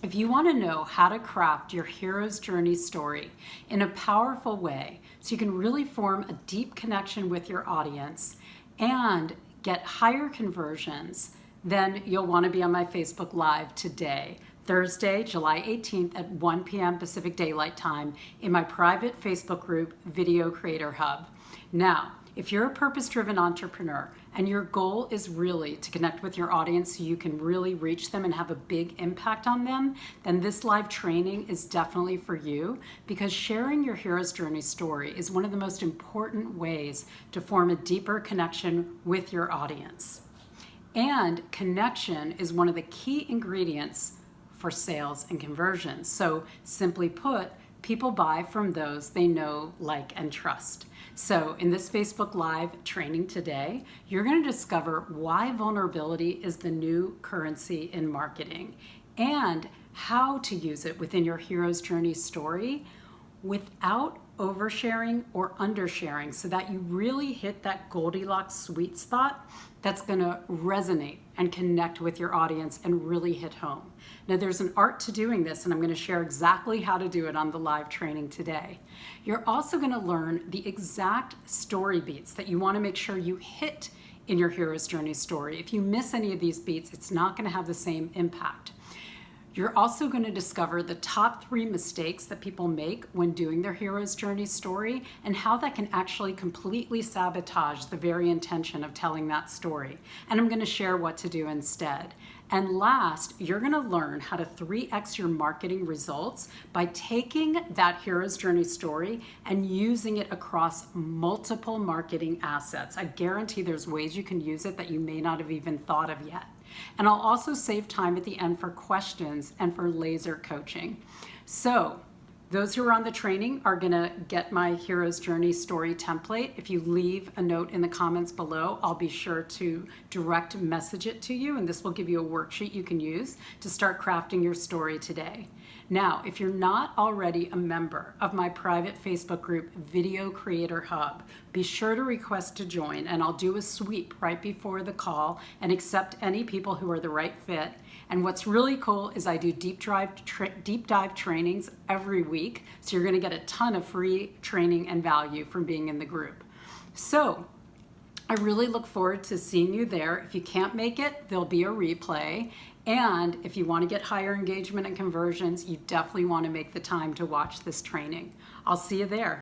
If you want to know how to craft your hero's journey story in a powerful way so you can really form a deep connection with your audience and get higher conversions, then you'll want to be on my Facebook Live today, Thursday, July 18th at 1 p.m. Pacific Daylight Time in my private Facebook group, Video Creator Hub. Now, if you're a purpose-driven entrepreneur and your goal is really to connect with your audience so you can really reach them and have a big impact on them, then this live training is definitely for you, because sharing your hero's journey story is one of the most important ways to form a deeper connection with your audience. And connection is one of the key ingredients for sales and conversions. So simply put, people buy from those they know, like, and trust. So in this Facebook Live training today, you're going to discover why vulnerability is the new currency in marketing and how to use it within your hero's journey story without oversharing or undersharing, so that you really hit that Goldilocks sweet spot that's going to resonate and connect with your audience and really hit home. Now, there's an art to doing this, and I'm going to share exactly how to do it on the live training today. You're also going to learn the exact story beats that you want to make sure you hit in your hero's journey story. If you miss any of these beats, it's not going to have the same impact. You're also going to discover the top 3 mistakes that people make when doing their hero's journey story and how that can actually completely sabotage the very intention of telling that story. And I'm going to share what to do instead. And last, you're going to learn how to 3x your marketing results by taking that hero's journey story and using it across multiple marketing assets. I guarantee there's ways you can use it that you may not have even thought of yet. And I'll also save time at the end for questions and for laser coaching. So those who are on the training are going to get my hero's journey story template. If you leave a note in the comments below, I'll be sure to direct message it to you, and this will give you a worksheet you can use to start crafting your story today. Now, if you're not already a member of my private Facebook group, Video Creator Hub, be sure to request to join, and I'll do a sweep right before the call and accept any people who are the right fit. And what's really cool is I do deep dive trainings every week, so you're going to get a ton of free training and value from being in the group. So I really look forward to seeing you there. If you can't make it, there'll be a replay. And if you want to get higher engagement and conversions, you definitely want to make the time to watch this training. I'll see you there.